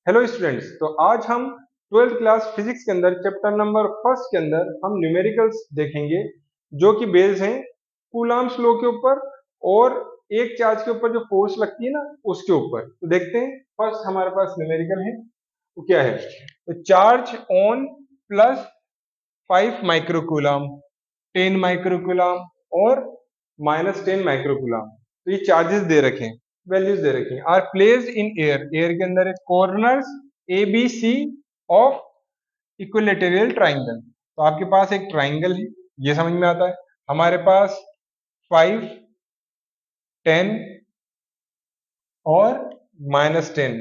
Hello students, तो आज हम 12th क्लास फिजिक्स के अंदर चैप्टर नंबर फर्स्ट के अंदर हम न्यूमेरिकल्स देखेंगे जो कि बेस्ड हैं कूलम्ब्स लॉ के ऊपर और एक चार्ज के ऊपर जो फोर्स लगती है ना उसके ऊपर। तो देखते हैं, फर्स्ट हमारे पास न्यूमेरिकल है तो क्या है। तो charge on plus 5 microcoulomb, 10 microcoulomb और -10 माइक्रोकूलम। तो ये चार्जेस दे रखे हैं, वैल्यूज दे रखी हैं। Are placed in air, air के अंदर है corners a b c of equilateral triangle. तो आपके पास एक ट्राइंगल है, ये समझ में आता है। हमारे पास 5, 10 और -10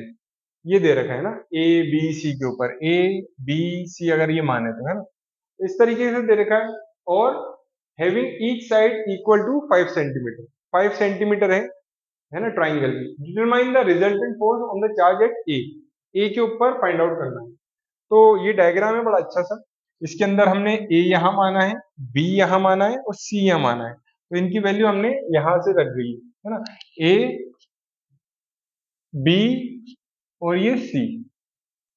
ये दे रखा है ना ए बी सी के ऊपर। ए बी सी अगर ये माने तो, है ना, इस तरीके से दे रखा है। और having each side equal to 5 centimetre, 5 centimetre है ना ट्राइंगल की। Determine the resultant force on the charge at A के ऊपर फाइंड आउट करना है। तो ये डायग्राम है बड़ा अच्छा सा। इसके अंदर हमने ए यहाँ माना है, बी यहाँ माना है और सी यहाँ माना है। तो इनकी वैल्यू हमने यहाँ से रख गई है ना, ए बी और ये सी।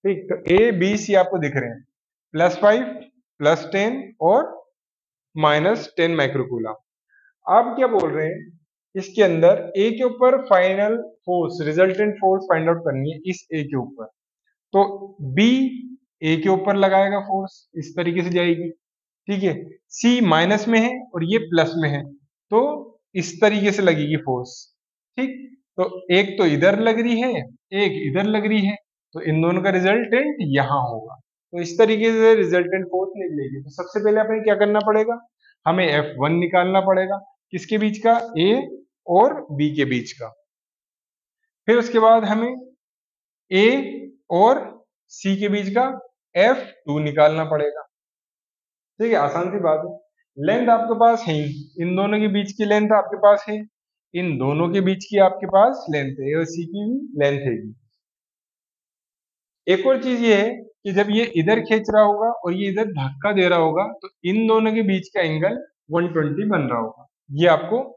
ठीक, तो ए बी सी आपको दिख रहे हैं, +5 +10 और -10 माइक्रोकूलम। आप क्या बोल रहे हैं, इसके अंदर ए के ऊपर final force, resultant force find out करनी है इस ए के ऊपर। तो बी ए के ऊपर लगाएगा फोर्स, इस तरीके से जाएगी। ठीक है, सी माइनस में है और ये प्लस में है, तो इस तरीके से लगेगी फोर्स। ठीक, तो एक तो इधर लग रही है, एक इधर लग रही है, तो इन दोनों का रिजल्टेंट यहां होगा। तो इस तरीके से रिजल्टेंट फोर्स निकलेगी। तो सबसे पहले हमें क्या करना पड़ेगा, हमें F1 निकालना पड़ेगा, किसके बीच का, ए और बी के बीच का। फिर उसके बाद हमें ए और सी के बीच का F2 निकालना पड़ेगा। ठीक है, आसान सी बात है। लेंथ आपके पास है ही, इन दोनों के बीच की लेंथ आपके पास है, इन दोनों के बीच की आपके पास लेंथ है, ए और सी की भी लेंथ है। एक और चीज ये है कि जब ये इधर खींच रहा होगा और ये इधर धक्का दे रहा होगा, तो इन दोनों के बीच का एंगल 120 बन रहा होगा। ये आपको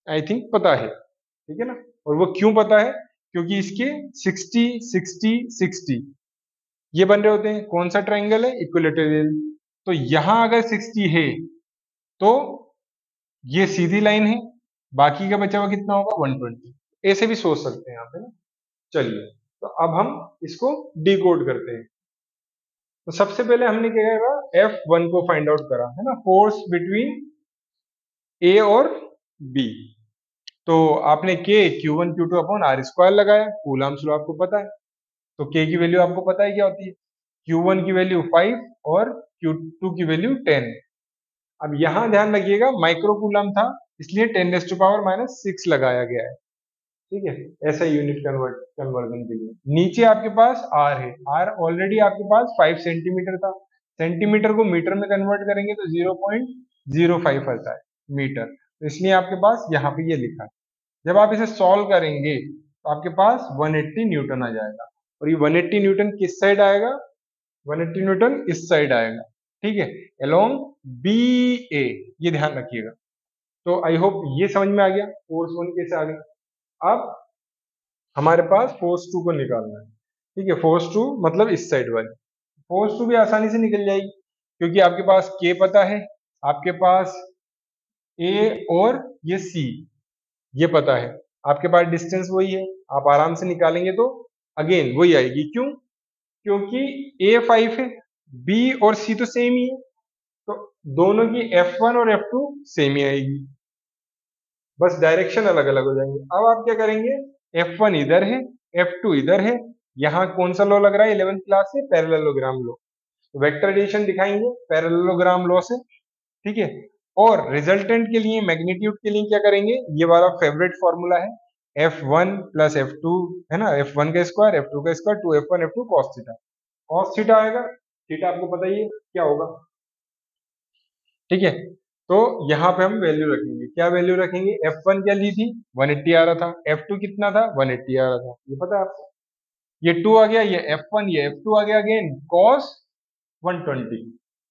आई थिंक पता है, ठीक है ना। और वो क्यों पता है, क्योंकि इसके 60 60 60 ये बन रहे होते हैं। कौन सा ट्राइंगल है, इक्विलेटरल। तो यहां अगर 60 है तो ये सीधी लाइन है, बाकी का बचा हुआ कितना होगा, 120। ऐसे भी सोच सकते हैं आप, है ना। चलिए, तो अब हम इसको डिकोड करते हैं। तो सबसे पहले हमने क्या करा, F1 को फाइंड आउट करा, है ना, फोर्स बिटवीन ए और बी। तो आपने के Q1 Q2/R² लगाया, कूलम्ब्स लॉ आपको पता है। तो के की वैल्यू आपको पता है क्या होती है, Q1 की वैल्यू 5 और Q2 की वैल्यू 10। अब यहां ध्यान रखिएगा माइक्रो कूलम था, इसलिए 10⁻⁻6 लगाया गया है। ठीक है, ऐसा यूनिट कन्वर्जन के लिए। नीचे आपके पास आर है, आर ऑलरेडी आपके पास 5 सेंटीमीटर था। सेंटीमीटर को मीटर में कन्वर्ट करेंगे तो 0.05 आता है मीटर, तो इसलिए आपके पास यहाँ पे ये लिखा है। जब आप इसे सॉल्व करेंगे तो आपके पास 180 न्यूटन आ जाएगा। और ये 180 न्यूटन किस साइड आएगा, 180 न्यूटन इस साइड आएगा। ठीक है, अलोंग बी ए, ये ध्यान रखिएगा। तो आई होप ये समझ में आ गया फोर्स 1 कैसे आ गया। अब हमारे पास फोर्स 2 को निकालना है। ठीक है, फोर्स 2 मतलब इस साइड वाली। फोर्स 2 भी आसानी से निकल जाएगी, क्योंकि आपके पास के पता है, आपके पास ए और ये सी ये पता है, आपके पास डिस्टेंस वही है, आप आराम से निकालेंगे तो अगेन वही आएगी। क्यों, क्योंकि ए 5 है, बी और सी तो सेम ही है, तो दोनों की F1 और F2 सेम ही आएगी, बस डायरेक्शन अलग अलग हो जाएंगे। अब आप क्या करेंगे, F1 इधर है, F2 इधर है। यहाँ कौन सा लॉ लग रहा है 11th क्लास से, पैरेललोग्राम लॉ। वेक्टर एडिशन दिखाएंगे पैरेललोग्राम लॉ से। ठीक है, और रिजल्टेंट के लिए, मैग्नीट्यूड के लिए क्या करेंगे, ये वाला फेवरेट फॉर्मूला है, F1 + F2, है ना, F1 का स्क्वायर F2 का square 2F1 F2 cos theta. cos theta आएगा, थीटा आपको पता ही है क्या होगा। ठीक है, तो यहाँ पे हम वैल्यू रखेंगे, क्या वैल्यू रखेंगे, F1 क्या ली थी, 180 आ रहा था, F2 कितना था, 180 आ रहा था, ये पता है आपको। ये 2 आ गया, ये F1 ये F2 आ गया, अगेन cos 120,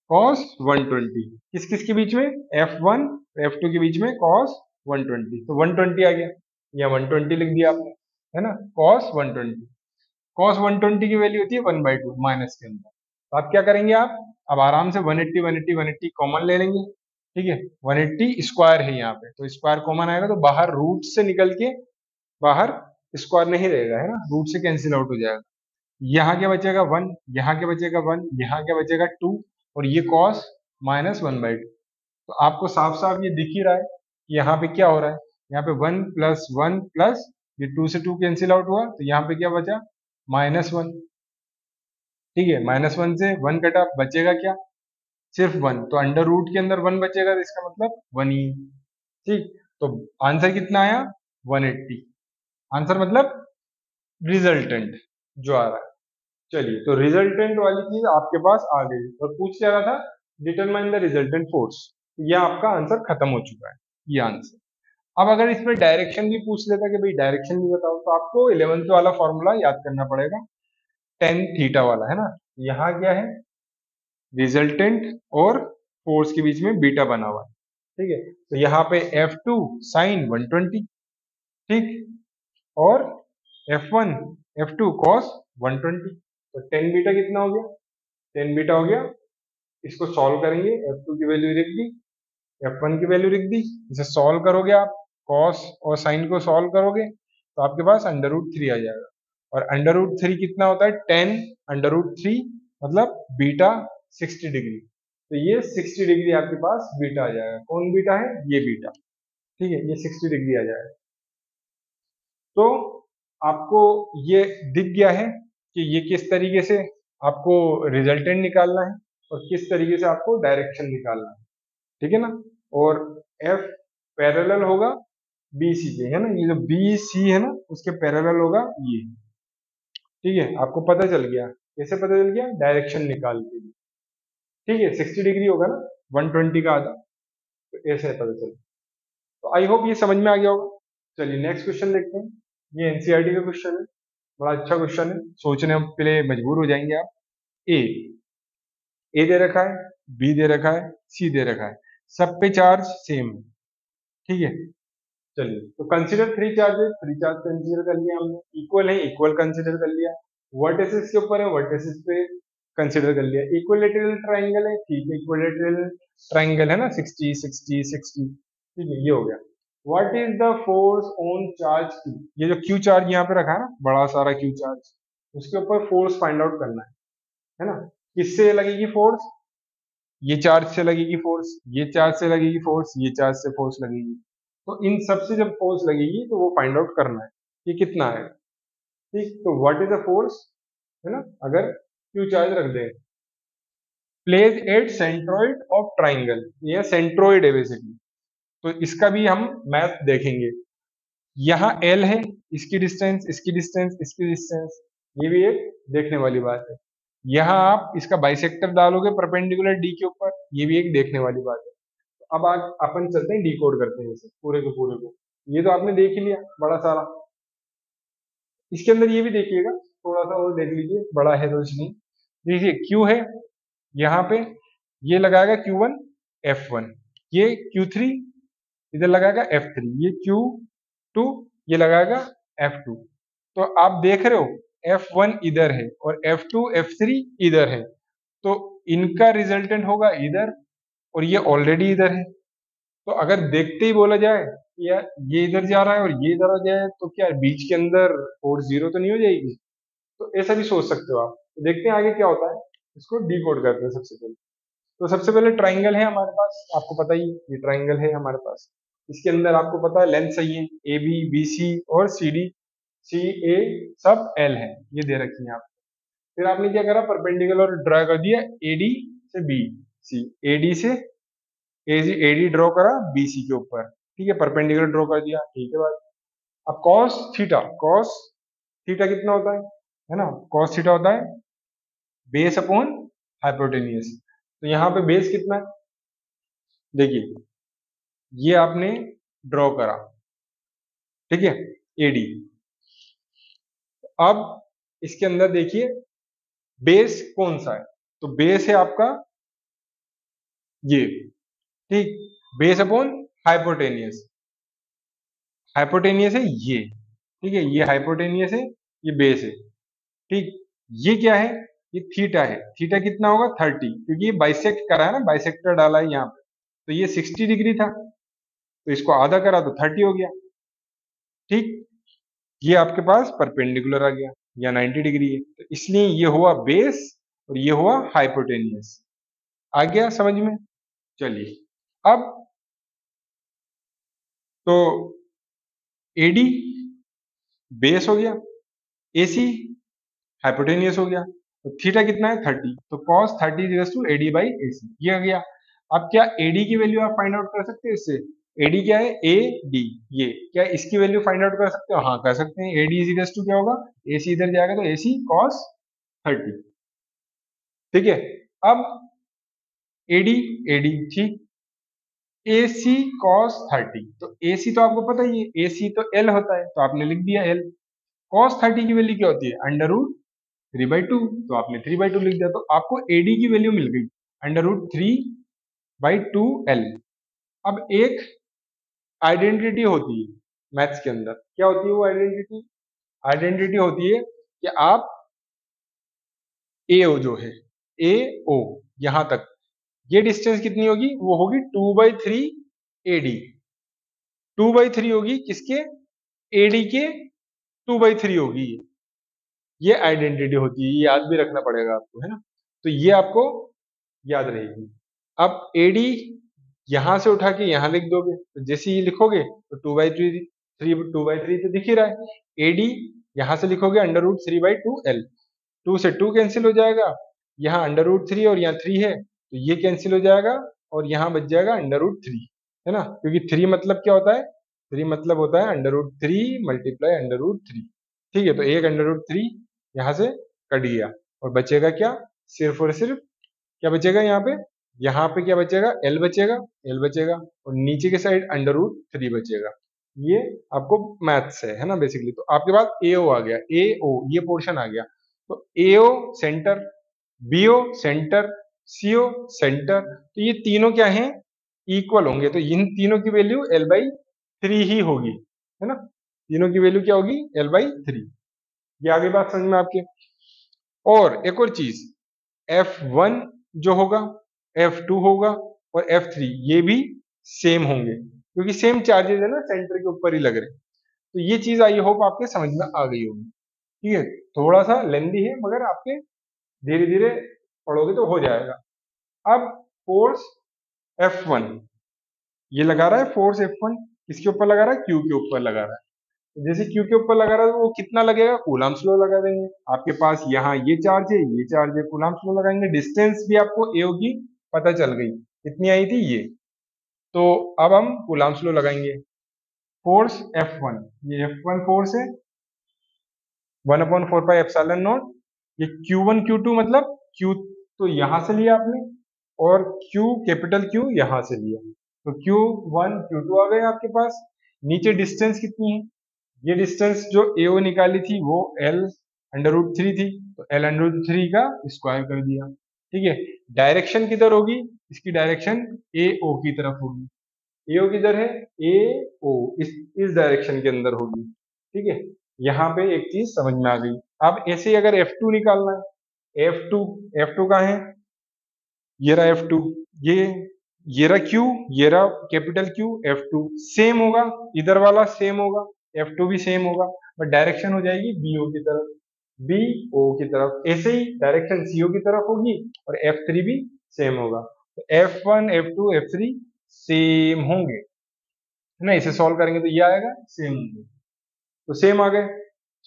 cos 120 किस किस के बीच में, F1 F2 के बीच में cos 120, तो 120 आ गया, या 120 लिख दिया आपने, है ना, cos 120। cos 120 की वैल्यू होती है 1/2 माइनस के अंदर। तो आप क्या करेंगे, आप अब आराम से 180 180 180 कॉमन ले लेंगे, ठीक है। 180 स्क्वायर है यहाँ पे, तो स्क्वायर कॉमन आएगा तो बाहर रूट से निकल के बाहर स्क्वायर नहीं रहेगा, है ना, रूट से कैंसिल आउट हो जाएगा। यहाँ क्या बचेगा 1, यहाँ क्या बचेगा 1, यहाँ क्या बचेगा 2, और ये cos माइनस 1/2। तो आपको साफ साफ ये दिख ही रहा है कि यहाँ पे क्या हो रहा है, यहाँ पे 1 प्लस 1 प्लस ये 2 से 2 कैंसिल आउट हुआ, तो यहाँ पे क्या बचा -1, ठीक है। -1 से 1 कटा, बचेगा क्या, सिर्फ 1, तो अंडर रूट के अंदर 1 बचेगा, तो इसका मतलब 1 ही, ठीक। तो आंसर कितना आया 180, आंसर मतलब रिजल्टेंट जो आ रहा है। चलिए, तो रिजल्टेंट वाली चीज आपके पास आ गई, और पूछ क्या रहा था, डिटरमाइन द रिजल्टेंट फोर्स। ये आपका आंसर खत्म हो चुका है, ये आंसर। अब अगर इसमें डायरेक्शन भी पूछ लेता कि भाई डायरेक्शन भी बताओ, तो आपको 11th वाला फॉर्मूला याद करना पड़ेगा, टेन थीटा वाला, है ना। यहाँ क्या है, रिजल्टेंट और फोर्स के बीच में बीटा बना हुआ है, ठीक है। तो यहाँ पे F2 साइन 120, ठीक, और F1 F2 cos 120, तो टेन बीटा कितना हो गया, टेन बीटा हो गया। इसको सॉल्व करेंगे, F2 की वैल्यू लिख दी, F1 की वैल्यू लिख दी, इसे सॉल्व करोगे आप, cos और sin को सॉल्व करोगे तो आपके पास √3 आ जाएगा। और √3 कितना होता है, 10 √3, मतलब बीटा 60 डिग्री। तो ये 60 डिग्री आपके पास बीटा आ जाएगा। कौन बीटा है, ये बीटा, ठीक है, ये 60 डिग्री आ जाएगा। तो आपको ये दिख गया है कि ये किस तरीके से आपको रिजल्टेंट निकालना है और किस तरीके से आपको डायरेक्शन निकालना है, ठीक है ना। और F पैरेलल होगा BC के, है ना, ये जो BC है ना उसके पैरेलल होगा ये, ठीक है। आपको पता चल गया, कैसे पता चल गया, डायरेक्शन निकाल के, ठीक है। 60 डिग्री होगा ना, 120 का आधा, तो ऐसे पता चल। तो आई होप ये समझ में आ गया होगा। चलिए नेक्स्ट क्वेश्चन देखते हैं। ये एनसीईआरटी का क्वेश्चन है, बड़ा अच्छा क्वेश्चन है, सोचने के लिए मजबूर हो जाएंगे आप। ए ए दे रखा है, बी दे रखा है, सी दे रखा है, सब पे चार्ज सेम है, ठीक है। चलिए, तो consider three charges, three charge consider कर लिया हमने, इक्वल है इक्वल कंसीडर कर लिया, वर्टिसेस के ऊपर है वर्टिसेस पे कंसीडर कर लिया, इक्विलेटरल ट्राइंगल है, ठीक है, इक्विलेटरल ट्राइंगल है ना, 60 60 60, ठीक है, ये हो गया। What is the force on charge Q, ये जो Q चार्ज यहाँ पे रखा है ना, बड़ा सारा Q चार्ज, उसके ऊपर फोर्स फाइंड आउट करना है ना। किससे लगेगी फोर्स, ये चार्ज से लगेगी फोर्स, ये चार्ज से लगेगी फोर्स, ये चार्ज से फोर्स लगेगी। तो इन सब से जब फोर्स लगेगी तो वो फाइंड आउट करना है कि कितना है, ठीक। तो व्हाट इज द फोर्स, है ना, अगर क्यू चार्ज रख दे, place at centroid of triangle, ये सेंट्रोइड है बेसिकली। तो इसका भी हम मैथ देखेंगे। यहाँ एल है, इसकी डिस्टेंस इसकी डिस्टेंस इसकी डिस्टेंस, ये भी एक देखने वाली बात है। यहाँ आप इसका बाइसेक्टर डालोगे परपेंडिकुलर डी के ऊपर, ये भी एक देखने वाली बात है। तो अब आज अपन चलते हैं डिकोड करते हैं इसे पूरे के पूरे को। ये तो आपने देख ही लिया बड़ा सारा, इसके अंदर ये भी देखिएगा, थोड़ा सा और देख लीजिए, बड़ा है तो इसलिए देखिए, क्यू है यहाँ पे, ये लगाएगा Q1 F1, ये Q3 इधर लगाएगा F3, ये Q2 ये लगाएगा F2। तो आप देख रहे हो F1 इधर है और F2 F3 इधर है, तो इनका रिजल्टेंट होगा इधर, और ये ऑलरेडी इधर है। तो अगर देखते ही बोला जाए कि यार ये इधर जा रहा है और ये इधर आ जाए, तो क्या बीच के अंदर फोर्स जीरो तो नहीं हो जाएगी। तो ऐसा भी सोच सकते हो आप। तो देखते हैं आगे क्या होता है, इसको डिकोड करते हैं सबसे पहले। तो सबसे पहले ट्राइंगल है हमारे पास, आपको पता ही ये ट्राइंगल है हमारे पास। इसके अंदर आपको पता है लेंथ सही है, ए बी बी सी और सी डी सी ए सब एल है, ये दे रखी है आप। फिर आपने क्या करा, परपेंडिकुलर ड्रा कर दिया एडी से बी सी, एडी से एडी ड्रॉ करा बीसी के ऊपर, ठीक है, परपेंडिकुलर ड्रॉ कर दिया, ठीक है बात। अब कॉस थीटा कितना होता है ना, कॉस थीटा होता है बेस अपॉन हाइपोटेनियस। तो यहाँ पे बेस कितना है, देखिए ये आपने ड्रॉ करा, ठीक है, एडी। अब इसके अंदर देखिए बेस कौन सा है, तो बेस है आपका ये, ठीक, बेस अपॉन हाइपोटेनियस, हाइपोटेनियस है ये, ठीक है, ये हाइपोटेनियस है, ये बेस है, ठीक, ये क्या है, ये थीटा है, थीटा कितना होगा 30, क्योंकि ये बाइसेक्ट करा है ना, बाइसेक्टर डाला है यहाँ पे, तो ये 60 डिग्री था, तो इसको आधा करा तो 30 हो गया। ठीक, ये आपके पास परपेंडिकुलर आ गया या 90 डिग्री है, तो इसलिए ये हुआ बेस और ये हुआ हाइपोटेनियस। आ गया समझ में? चलिए, अब तो एडी बेस हो गया, एसी हाइपोटेनियस हो गया, तो थीटा कितना है 30, तो cos 30 is to AD by AC, ये आ गया। अब क्या एडी की वैल्यू आप फाइंड आउट कर सकते हैं इससे? एडी क्या है, ए डी, ये क्या इसकी वैल्यू फाइंड आउट कर सकते हो? हाँ कर सकते हैं। एडी इज टू क्या होगा, एसी इधर जाएगा तो एसी cos 30, ठीक है। अब एडी, एडी ठीक, एसी cos 30, तो एसी तो आपको पता ही है, एसी तो एल होता है, तो आपने लिख दिया एल। cos 30 की वैल्यू क्या होती है, अंडर रूट 3/2, तो आपने 3/2 लिख दिया, तो आपको एडी की वैल्यू मिल गई अंडर रूट 3/2 एल। अब एक आइडेंटिटी होती है मैथ्स के अंदर, क्या होती है वो आइडेंटिटी? आइडेंटिटी होती है कि आप ए ओ जो है, ए ओ यहां तक, ये डिस्टेंस कितनी होगी, वो होगी 2/3 एडी, 2/3 होगी किसके, एडी के 2/3 होगी, ये आइडेंटिटी होती है, ये याद भी रखना पड़ेगा आपको, है ना, तो ये आपको याद रहेगी। अब एडी यहां से उठा के यहां लिख दोगे, तो जैसे ये लिखोगे तो 2/3 तो दिख ही रहा है। एडी यहां से लिखोगे अंडर रूट 3/2 एल, 2 से 2 कैंसिल हो जाएगा, यहाँ अंडर रूट 3 और यहाँ 3 है, तो ये कैंसिल हो जाएगा और यहाँ बच जाएगा अंडर रूट 3, है ना, क्योंकि 3 मतलब क्या होता है, 3 मतलब होता है under root 3 multiply under root 3, ठीक है, तो एक अंडर रूट 3 यहाँ से कट गया और बचेगा क्या, सिर्फ और सिर्फ क्या बचेगा यहाँ पे क्या बचेगा, एल बचेगा, एल बचेगा, और नीचे के साइड अंडर रूट 3 बचेगा। ये आपको मैथ्स है ना बेसिकली। तो आपके पास ए ओ आ गया, ए ओ ये पोर्शन आ गया, तो ए ओ सेंटर, बी ओ सेंटर, सी ओ सेंटर, तो ये तीनों क्या हैं, इक्वल होंगे, तो इन तीनों की वैल्यू L/3 ही होगी, है ना, तीनों की वैल्यू क्या होगी, L/3। ये आगे बात समझ में आपके। और एक और चीज, F1 जो होगा, F2 होगा और F3 ये भी सेम होंगे, क्योंकि सेम चार्जेस है ना, सेंटर के ऊपर ही लग रहे हैं। तो ये चीज आई होप आपके समझ में आ गई होगी, ठीक है, थोड़ा सा लेंदी है मगर आपके धीरे धीरे पढ़ोगे तो हो जाएगा। अब फोर्स F1 ये लगा रहा है, फोर्स F1 किसके ऊपर लगा रहा है, Q के ऊपर लगा रहा है, तो जैसे Q के ऊपर लगा रहा है तो वो कितना लगेगा, कूलम्ब लॉ लगा देंगे। आपके पास यहाँ ये चार्ज है, ये चार्ज है, कूलम्ब लॉ लगाएंगे, डिस्टेंस भी आपको ए की पता चल गई, कितनी आई थी ये, तो अब हम कूलम्ब लॉ लगाएंगे। फोर्स F1, ये F1 फोर्स है 1/4 पाई एप्सिलॉन नॉट, ये Q1 Q2 मतलब Q तो यहां से लिया आपने और Q कैपिटल Q यहां से लिया, तो Q1 Q2 आ गए आपके पास। नीचे डिस्टेंस कितनी है, ये डिस्टेंस जो AO निकाली थी वो L अंडर रूट 3 थी, तो L अंडर रूट 3 का स्क्वायर कर दिया, ठीक है। डायरेक्शन किधर होगी, इसकी डायरेक्शन AO की तरफ होगी, AO किधर है, AO इस डायरेक्शन के अंदर होगी, ठीक है। यहाँ पे एक चीज समझ में आ गई। अब ऐसे ही अगर F2 निकालना है, F2 कहाँ है, ये रहा F2, ये रहा Q, ये रहा कैपिटल Q, F2 सेम होगा, इधर वाला सेम होगा, F2 भी सेम होगा, बट डायरेक्शन हो जाएगी BO की तरफ, BO की तरफ, ऐसे ही डायरेक्शन CO की तरफ होगी और F3 भी सेम होगा, तो F1 F2 F3 सेम होंगे, है ना, इसे सॉल्व करेंगे तो ये आएगा सेम होंगे, तो सेम आ गए।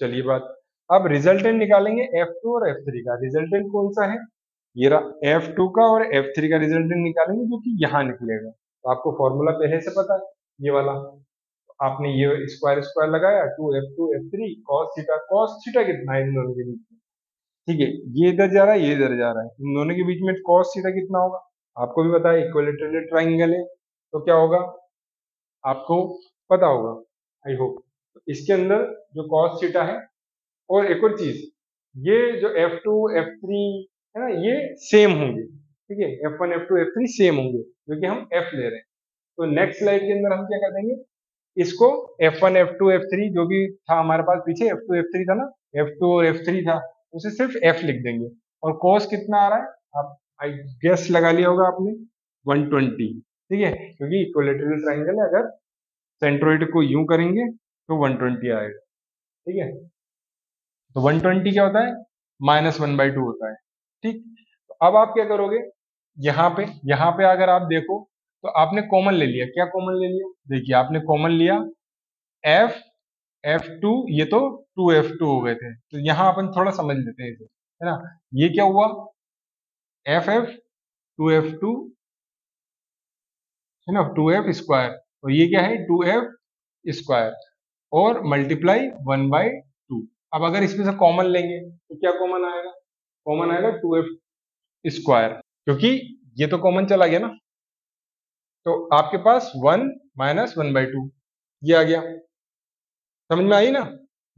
चलिए बात, अब रिजल्टेंट निकालेंगे F2 और F3 का, रिजल्टेंट कौन सा है, ये रहा F2 का और F3 का रिजल्टेंट निकालेंगे जो कि यहाँ निकलेगा, तो आपको फॉर्मूला पहले से पता है ये वाला, तो आपने ये स्क्वायर स्क्वायर लगाया 2F2 F3 cos थीटा कितना है इन दोनों के बीच में, ठीक है, ये इधर जा रहा है, ये इधर जा रहा है, इन दोनों के बीच में cos थीटा कितना होगा, आपको भी पता है, इक्विलैटरल ट्राइंगल है, तो क्या होगा आपको पता होगा आई होप। तो इसके अंदर जो cos थीटा है, और एक और चीज, ये जो F2 F3 है ना, ये सेम होंगे, ठीक है, F1 F2 F3 सेम होंगे क्योंकि हम F ले रहे हैं। तो नेक्स्ट स्लाइड के अंदर हम क्या कर देंगे, इसको F1 F2 F3 जो भी था हमारे पास पीछे F2 F3 था ना, F2 और F3 था, उसे सिर्फ एफ लिख देंगे। और कॉस कितना आ रहा है, आप आई गेस लगा लिया होगा आपने, 120। ठीक है, क्योंकि इक्विलैटरल ट्रायंगल है, अगर सेंट्रोइड को यूं करेंगे तो 120 आएगा। ठीक है, तो 120 क्या होता है, -1/2 होता है। ठीक, तो अब आप क्या करोगे, यहाँ पे अगर आप देखो तो आपने कॉमन ले लिया। क्या कॉमन ले लिया, देखिए आपने कॉमन लिया एफ F2, ये तो 2F2 हो गए थे। तो यहाँ अपन थोड़ा समझ लेते हैं इसे, है ना। ये क्या हुआ, FF 2F2, है ना, 2F स्क्वायर, और ये क्या है 2F स्क्वायर, और मल्टीप्लाई 1/2। अब अगर इसमें से कॉमन लेंगे तो क्या कॉमन आएगा, कॉमन आएगा 2F स्क्वायर, क्योंकि ये तो कॉमन चला गया ना। तो आपके पास 1 - 1/2 ये आ गया, समझ में आई ना।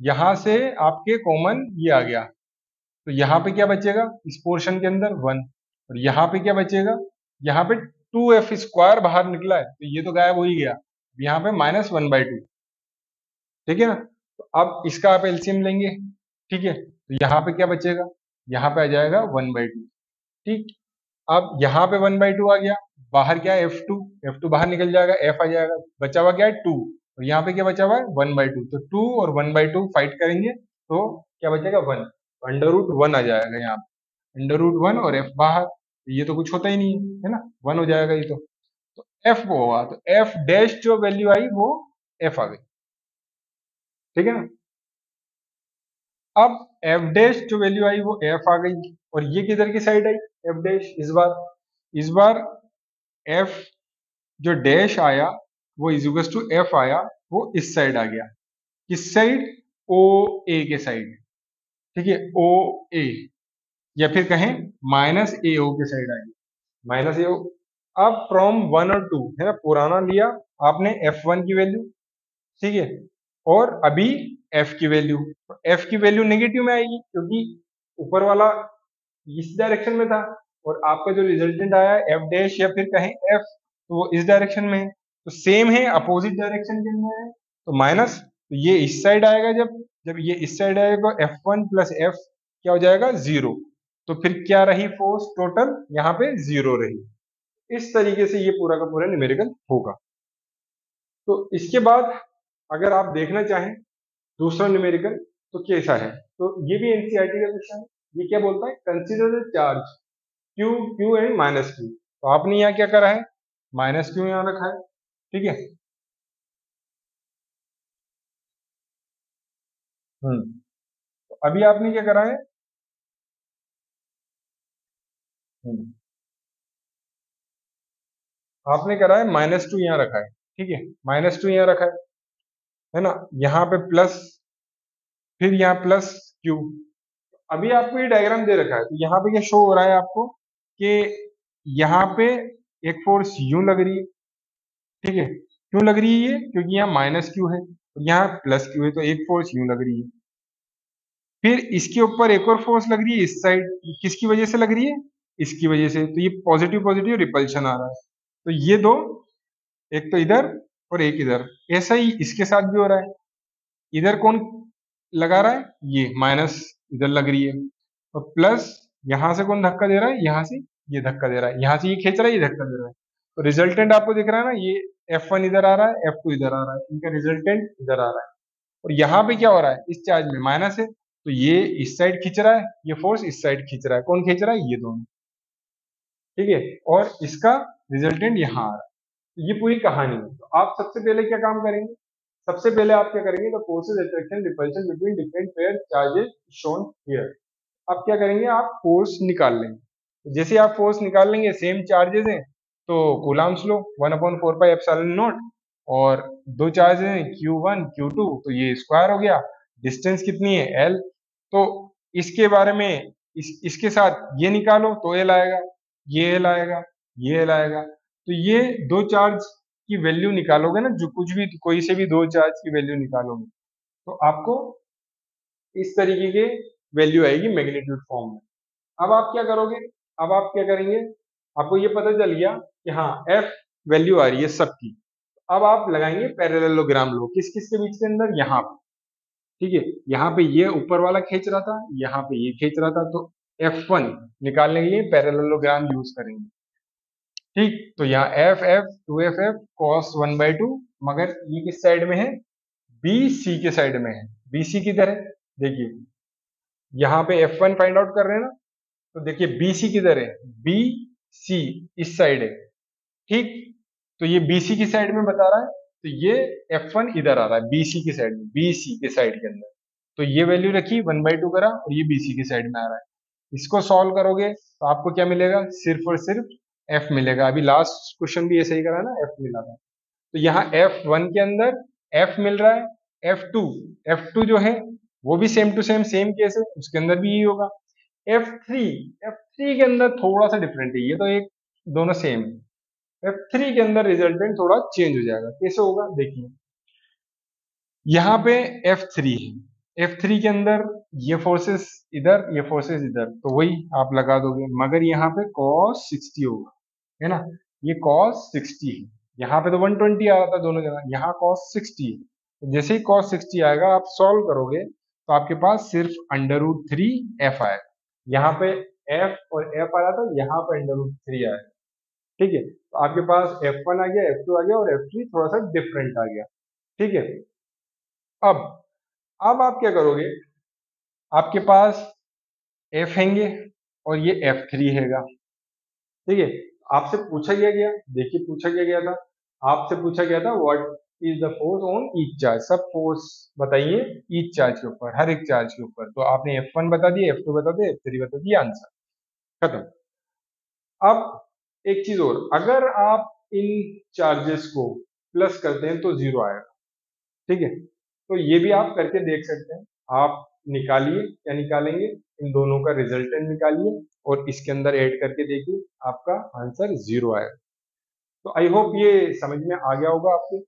यहां से आपके कॉमन ये आ गया, तो यहाँ पे क्या बचेगा, इस पोर्शन के अंदर 1, और यहाँ पे क्या बचेगा, यहाँ पे 2F स्क्वायर बाहर निकला है, तो ये तो गायब हो ही गया। यहाँ पे -1/2। ठीक है ना, तो अब इसका आप एलसीएम लेंगे। ठीक है, तो यहाँ पे क्या बचेगा, यहाँ पे आ जाएगा 1/2। ठीक, अब यहाँ पे 1/2 आ गया, बाहर क्या है F2, F2 बाहर निकल जाएगा, F आ जाएगा, बचा हुआ क्या है 2, और यहाँ पे क्या बचा हुआ है 1/2। तो 2 और 1/2 फाइट करेंगे तो क्या बचेगा 1, √1 आ जाएगा यहाँ पे, √1 और F बाहर, तो ये तो कुछ होता ही नहीं है ना, 1 हो जाएगा ये तो F वो होगा, तो F डैश जो वैल्यू आई वो F आ गई। ठीक है ना, अब F डैश जो वैल्यू आई वो F आ गई, और ये किधर की साइड आई F डैश, इस बार F जो डैश आया वो इज टू F आया, वो इस साइड आ गया, किस साइड, ओ ए के साइड। ठीक है, ओ ए, या फिर कहें -AO के साइड आ गया, -AO। अब फ्रॉम 1 और 2, है ना, पुराना लिया आपने F1 की वैल्यू, ठीक है, और अभी F की वैल्यू, तो F की वैल्यू नेगेटिव में आएगी, क्योंकि ऊपर वाला इस डायरेक्शन में था, और आपका जो रिजल्टेंट आया F डैश या फिर कहें F, तो वो इस डायरेक्शन में है, तो सेम है, अपोजिट डायरेक्शन के अंदर है, तो माइनस, तो ये इस साइड आएगा, जब जब ये इस साइड आएगा तो F1 + F क्या हो जाएगा 0, तो फिर क्या रही फोर्स टोटल, यहाँ पे 0 रही। इस तरीके से ये पूरा का पूरा न्यूमेरिकल होगा। तो इसके बाद अगर आप देखना चाहें दूसरा न्यूमेरिकल तो कैसा है, तो ये भी एनसीईआरटी का क्वेश्चन है। ये क्या बोलता है, consider the charge Q, Q and -Q। तो आपने यहाँ क्या करा है, -Q यहाँ रखा है। ठीक है, तो अभी आपने क्या करा है, हम्म, आपने करा है -2 यहाँ रखा है। ठीक है, -2 यहाँ रखा है ना, यहाँ पे प्लस, फिर यहाँ +Q। अभी आपको ये डायग्राम दे रखा है, तो यहाँ पे क्या शो हो रहा है आपको, कि यहाँ पे एक फोर्स यूं लग रही है। ठीक है, क्यों लग रही है ये, क्योंकि यहाँ -Q है और यहाँ +Q है, तो एक फोर्स यूं लग रही है। फिर इसके ऊपर एक और फोर्स लग रही है इस साइड, किसकी वजह से लग रही है, इसकी वजह से, तो ये पॉजिटिव पॉजिटिव रिपल्शन आ रहा है। तो ये दो, एक तो इधर और एक इधर, ऐसा ही इसके साथ भी हो रहा है। इधर कौन लगा रहा है, ये माइनस इधर लग रही है, और प्लस यहाँ से कौन धक्का दे रहा है, यहाँ से ये धक्का दे रहा है, यहाँ से ये खींच रहा है, ये धक्का दे रहा है। तो रिजल्टेंट आपको दिख रहा है ना, ये F1 इधर आ रहा है, F2 इधर आ रहा है, इनका रिजल्टेंट इधर आ रहा है। और यहाँ पे क्या हो रहा है, इस चार्ज में माइनस है, तो ये इस साइड खींच रहा है, ये फोर्स इस साइड खींच रहा है, कौन खींच रहा है, ये दोनों। ठीक है, और इसका रिजल्टेंट यहाँ आ रहा है। तो ये पूरी कहानी है। तो आप सबसे पहले क्या काम करेंगे, सबसे पहले आप क्या करेंगे, तो forces attraction repulsion between different pair charges shown here. आप क्या करेंगे, आप फोर्स निकाल लेंगे। जैसे आप फोर्स निकाल लेंगे, सेम चार्जेस हैं तो कूलम्ब्स लो 1/4πε0, और दो चार्जेस हैं Q1 Q2, तो ये स्क्वायर हो गया। डिस्टेंस कितनी है L, तो इसके बारे में इसके साथ ये निकालो तो L आएगा, ये L आएगा, ये L आएगा। तो ये दो चार्ज की वैल्यू निकालोगे ना, जो कुछ भी कोई से भी दो चार्ज की वैल्यू निकालोगे, तो आपको इस तरीके के वैल्यू आएगी मैग्नीट्यूड फॉर्म में। अब आप क्या करोगे, अब आप क्या करेंगे, आपको ये पता चल गया कि हाँ F वैल्यू आ रही है सबकी। अब आप लगाएंगे पैरेललोग्राम लो, किस किस के बीच के अंदर, यहाँ पे। ठीक है, यहाँ पे ये ऊपर वाला खींच रहा था, यहाँ पे ये खींच रहा था, तो F1 निकालने के लिए पैरेललोग्राम यूज करेंगे। ठीक, तो यहाँ एफ एफ 2FF cos 1/2, मगर ये किस साइड में है, BC के साइड में है। BC किधर है, देखिए यहाँ पे F1 फाइंड आउट कर रहे हैं ना, तो देखिए BC किधर है, BC इस साइड है। ठीक, तो ये BC की साइड में बता रहा है, तो ये F1 इधर आ रहा है BC की साइड में, BC के साइड के अंदर। तो ये वैल्यू रखी 1/2 करा और ये BC की साइड में आ रहा है। इसको सॉल्व करोगे तो आपको क्या मिलेगा, सिर्फ और सिर्फ F मिलेगा। अभी लास्ट क्वेश्चन भी ऐसे ही करा ना, F मिला था। तो यहाँ F1 के अंदर F मिल रहा है, F2 जो है वो भी सेम टू सेम केस है, उसके अंदर भी यही होगा। F3 F3 के अंदर थोड़ा सा डिफरेंट है, ये तो एक दोनों सेम है। F3 के अंदर रिजल्टेंट थोड़ा चेंज हो जाएगा, कैसे होगा देखिए, यहाँ पे F3 है, F3 के अंदर ये फोर्सेस इधर, ये फोर्सेस इधर, तो वही आप लगा दोगे, मगर यहाँ पे cos 60 होगा, है ना, ये cos 60 है। यहाँ पे तो 120 आ रहा था दोनों जगह, यहाँ cos 60 है। तो जैसे ही cos 60 आएगा, आप सॉल्व करोगे तो आपके पास सिर्फ √3f आएगा। यहाँ पे f और f आया था, यहाँ पे √3 आएगा। ठीक है, तो आपके पास F1 आ गया, F2 आ गया और F3 थोड़ा सा डिफरेंट आ गया। ठीक है, अब अब आप क्या करोगे, आपके पास F हैंगे और ये F3 हैगा। ठीक है, आपसे पूछा गया, देखिए पूछा गया था, आपसे पूछा गया था what is the force on each charge, सब फोर्स बताइए ईच चार्ज के ऊपर, हर एक चार्ज के ऊपर। तो आपने F1 बता दिया, F2 बता दिया, F3 बता दिया, आंसर खत्म। अब एक चीज और, अगर आप इन चार्जेस को प्लस करते हैं तो 0 आएगा। ठीक है, तो ये भी आप करके देख सकते हैं। आप निकालिए, क्या निकालेंगे, इन दोनों का रिजल्टेंट निकालिए और इसके अंदर ऐड करके देखिए, आपका आंसर 0 आएगा। तो आई होप ये समझ में आ गया होगा आपको।